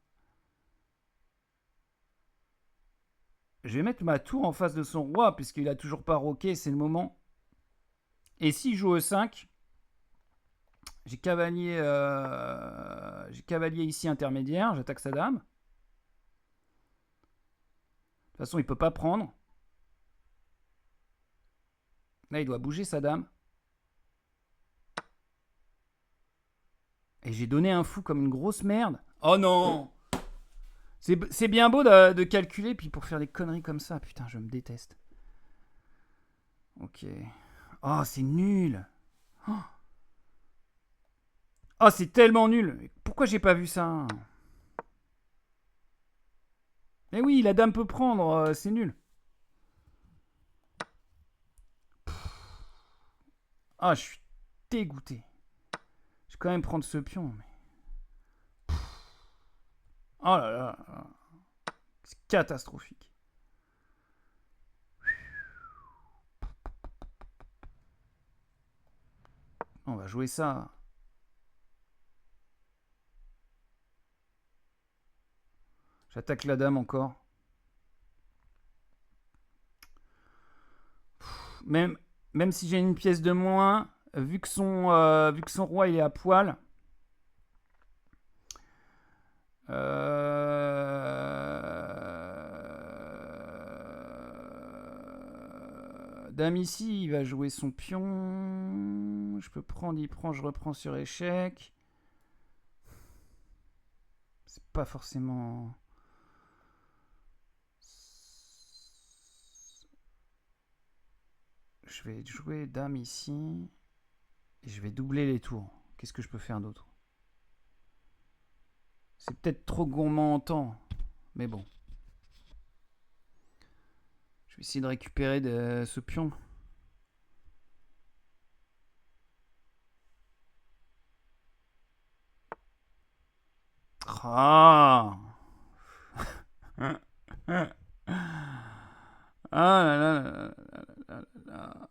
Je vais mettre ma tour en face de son roi, puisqu'il a toujours pas roqué, c'est le moment. Et s'il joue E5, j'ai cavalier ici intermédiaire, j'attaque sa dame. De toute façon, il peut pas prendre. Là, il doit bouger sa dame. Et j'ai donné un fou comme une grosse merde. Oh non! C'est bien beau de calculer, puis pour faire des conneries comme ça, putain, je me déteste. Ok. Oh, c'est nul. Oh, c'est tellement nul. Pourquoi j'ai pas vu ça? Mais oui, la dame peut prendre, c'est nul. Ah, je suis dégoûté. Je vais quand même prendre ce pion. Mais... Oh là là. C'est catastrophique. On va jouer ça. J'attaque la dame encore. Même si j'ai une pièce de moins, vu que son roi il est à poil. Dame ici, il va jouer son pion. Je peux prendre, il prend, je reprends sur échec. C'est pas forcément... je vais jouer dame ici. Et je vais doubler les tours. Qu'est-ce que je peux faire d'autre? C'est peut-être trop gourmand en temps. Mais bon. Je vais essayer de récupérer ce pion. Ah. Ah là là là là là.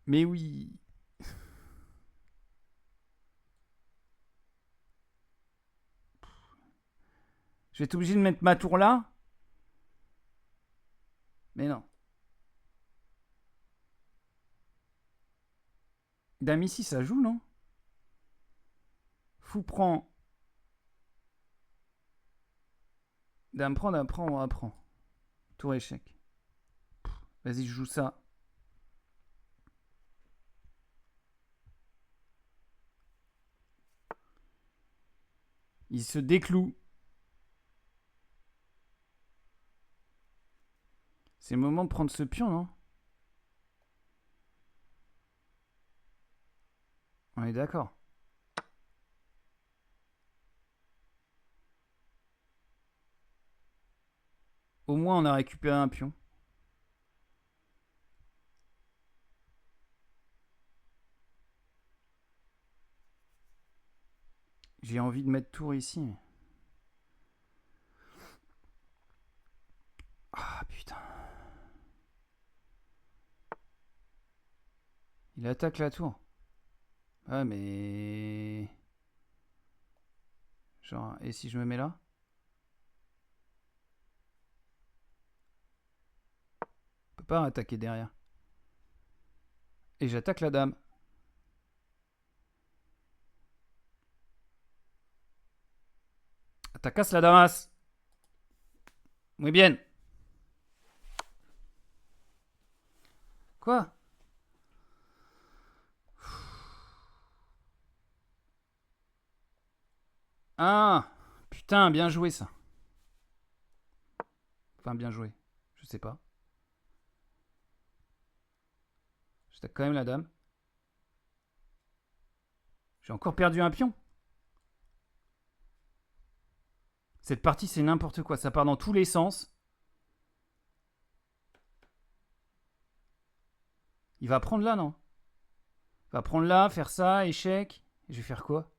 Mais oui. Je vais être obligé de mettre ma tour là. Mais non. Dame ici, ça joue, non? Fou prend. Dame prend, on apprend. Tour échec. Vas-y, je joue ça. Il se décloue. C'est le moment de prendre ce pion, non? On est d'accord. Au moins, on a récupéré un pion. J'ai envie de mettre tour ici. Ah, putain. Il attaque la tour. Ah, mais... Genre, et si je me mets là? On peut pas attaquer derrière. Et j'attaque la dame. Atacas la damas. Muy bien. Quoi? Ah, putain, bien joué ça. Enfin, bien joué. Je sais pas. J'attaque quand même la dame. J'ai encore perdu un pion. Cette partie, c'est n'importe quoi. Ça part dans tous les sens. Il va prendre là, non? Il va prendre là, faire ça, échec. Et je vais faire quoi?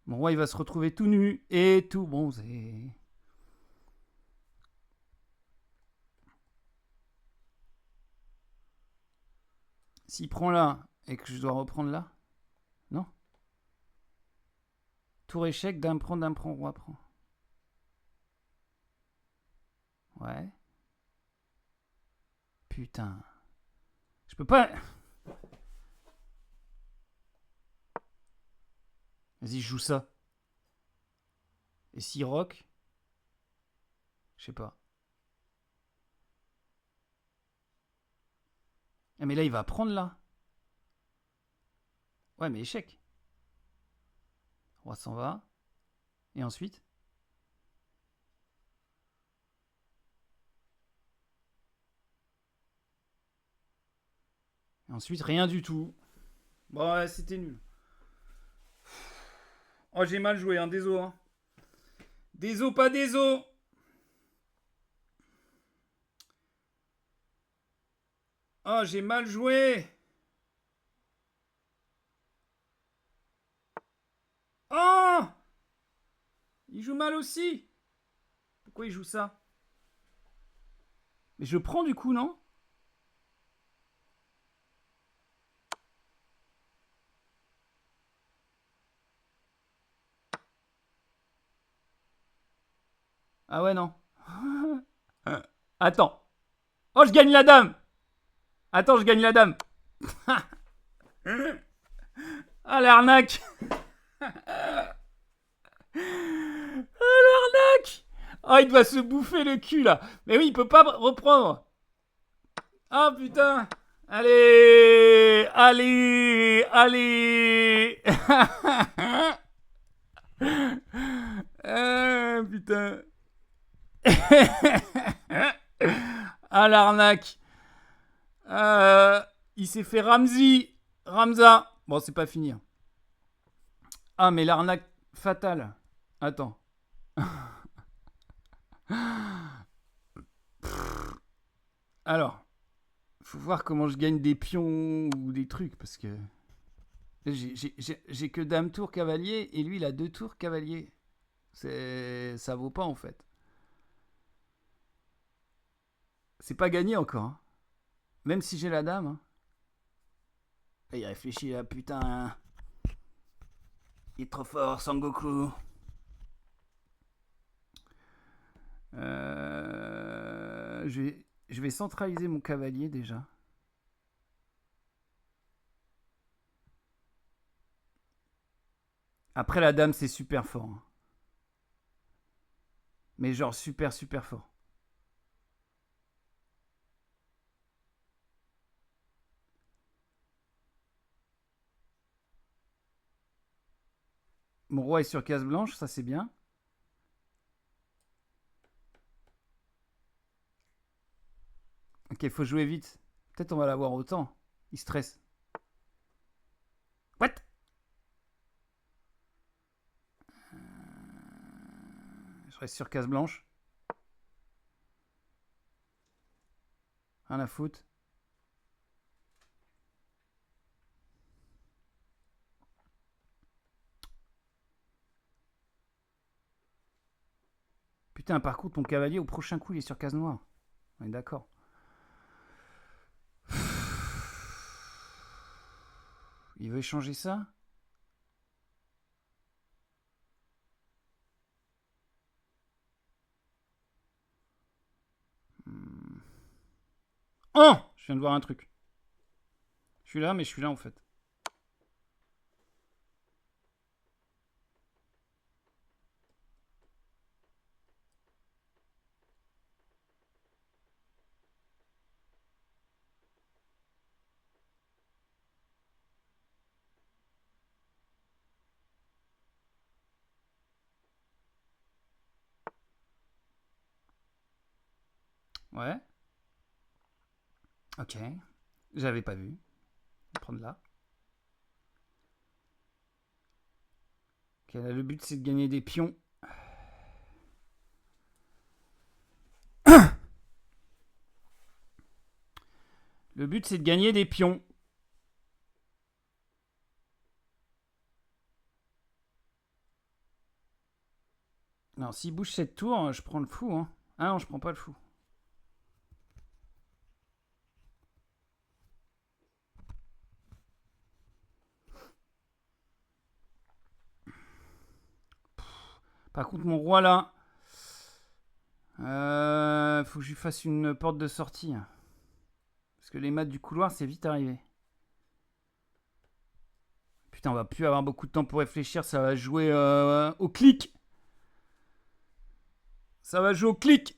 Mon roi, il va se retrouver tout nu et tout. Bon, c'est... S'il prend là et que je dois reprendre là? Non? Tour échec, dame prend, roi prend. Ouais. Putain. Je peux pas... Vas-y, je joue ça. Et si rock? Je sais pas. Ah mais là, il va prendre là. Ouais, mais échec. Roi s'en va. Et ensuite? Et ensuite, rien du tout. Bon, ouais, c'était nul. Oh, j'ai mal joué, hein, désolé. Hein. Désolé, pas désolé. Oh, j'ai mal joué. Oh! Il joue mal aussi. Pourquoi il joue ça? Mais je prends du coup, non? Ah ouais, non. Attends. Oh, je gagne la dame. Attends, je gagne la dame. Ah, l'arnaque. Ah, l'arnaque. Oh, il doit se bouffer le cul, là. Mais oui, il peut pas reprendre. Ah, putain. Allez. Allez. Allez. Ah, putain. Ah, l'arnaque. Il s'est fait Ramza. Bon, c'est pas fini. Ah, mais l'arnaque fatale. Attends. Alors, faut voir comment je gagne des pions ou des trucs, parce que j'ai que dame tour cavalier, et lui, il a 2 tours cavalier. Ça vaut pas, en fait. C'est pas gagné encore, hein. Même si j'ai la dame, hein. Et il réfléchit là, putain. Il est trop fort, Sangoku. Je vais centraliser mon cavalier déjà. Après, la dame, c'est super fort, hein. Mais genre super, super fort. Mon roi est sur case blanche, ça c'est bien. Ok, faut jouer vite. Peut-être on va l'avoir autant. Il stresse. What? Je reste sur case blanche. Rien à foutre. Putain, par contre, mon cavalier, au prochain coup, il est sur case noire. On est d'accord. Il veut échanger ça? Oh! Je viens de voir un truc. Je suis là, mais je suis là en fait. Ouais. Ok. J'avais pas vu. On va prendre là. Ok, là, le but c'est de gagner des pions. Le but c'est de gagner des pions. Non, s'il bouge cette tour, je prends le fou, hein. Ah non, je prends pas le fou. Par contre, mon roi là. Faut que je lui fasse une porte de sortie. Parce que les maths du couloir, c'est vite arrivé. Putain, on va plus avoir beaucoup de temps pour réfléchir. Ça va jouer au clic. Ça va jouer au clic.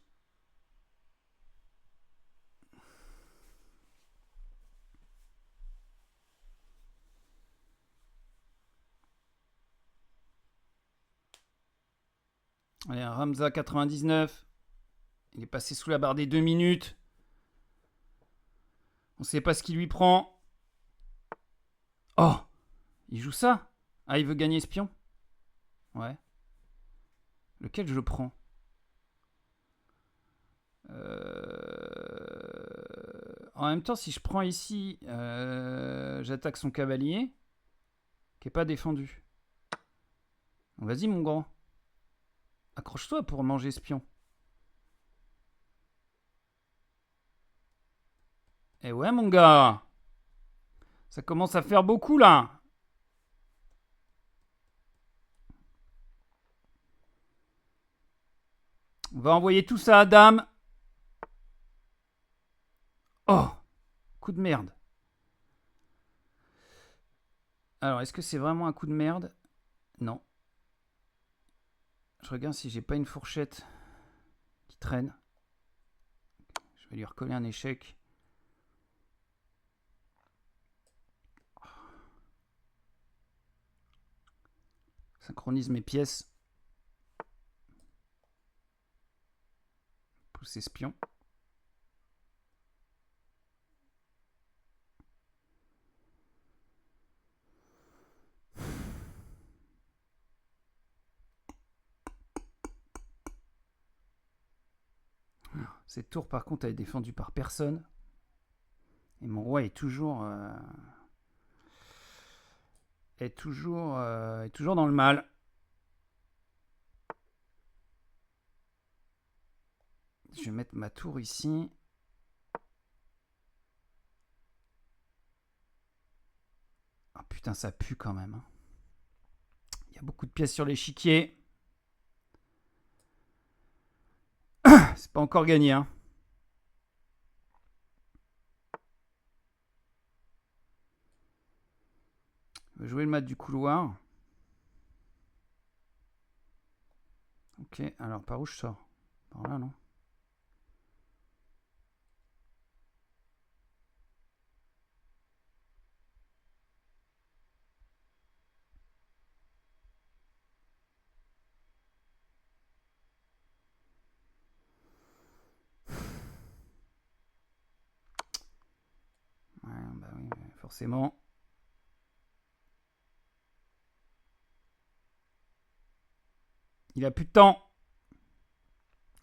Allez, Ramza 99. Il est passé sous la barre des 2 minutes. On sait pas ce qu'il lui prend. Oh! Il joue ça? Ah, il veut gagner espion? Ouais. Lequel je prends? En même temps, si je prends ici, j'attaque son cavalier, qui est pas défendu. Vas-y, mon grand. Accroche-toi pour manger espion. Eh ouais, mon gars. Ça commence à faire beaucoup, là. On va envoyer tout ça à Dame. Oh! Coup de merde. Alors, est-ce que c'est vraiment un coup de merde? Non. Je regarde si j'ai pas une fourchette qui traîne. Je vais lui recoller un échec. Synchronise mes pièces. Tous espions. Cette tour, par contre, elle est défendue par personne. Et mon roi est toujours... est toujours dans le mal. Je vais mettre ma tour ici. Oh putain, ça pue quand même. Il y a beaucoup de pièces sur l'échiquier. C'est pas encore gagné, hein. Je vais jouer le mat du couloir. Ok, alors par où je sors? Par là, non? Ouais, bah oui, forcément. Il a plus de temps.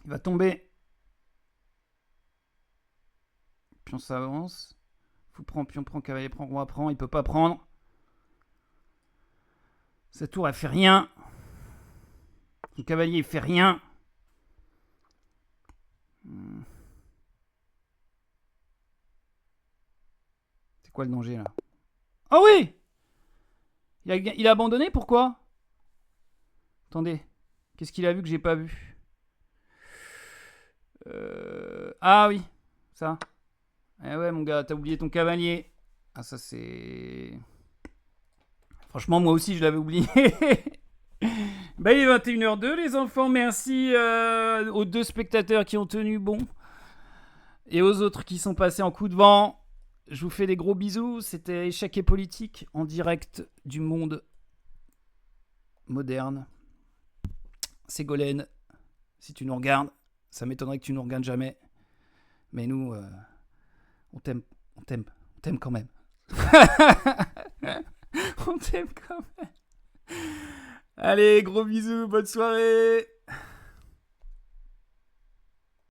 Il va tomber. Pion s'avance. Fou prend, pion prend, cavalier prend, roi prend. Il peut pas prendre. Sa tour, elle fait rien. Son cavalier, il fait rien. C'est quoi le danger, là? Ah oui! Il a abandonné, pourquoi? Attendez. Qu'est-ce qu'il a vu que j'ai pas vu? Ah oui, ça. Eh ouais, mon gars, t'as oublié ton cavalier. Ah, ça, c'est... Franchement, moi aussi, je l'avais oublié. Bah, il est 21h02, les enfants. Merci aux 2 spectateurs qui ont tenu bon. Et aux autres qui sont passés en coup de vent. Je vous fais des gros bisous. C'était Échec et Politique en direct du monde moderne. Ségolène, si tu nous regardes, ça m'étonnerait que tu nous regardes jamais. Mais nous, on t'aime quand même. On t'aime quand même. Allez, gros bisous, bonne soirée.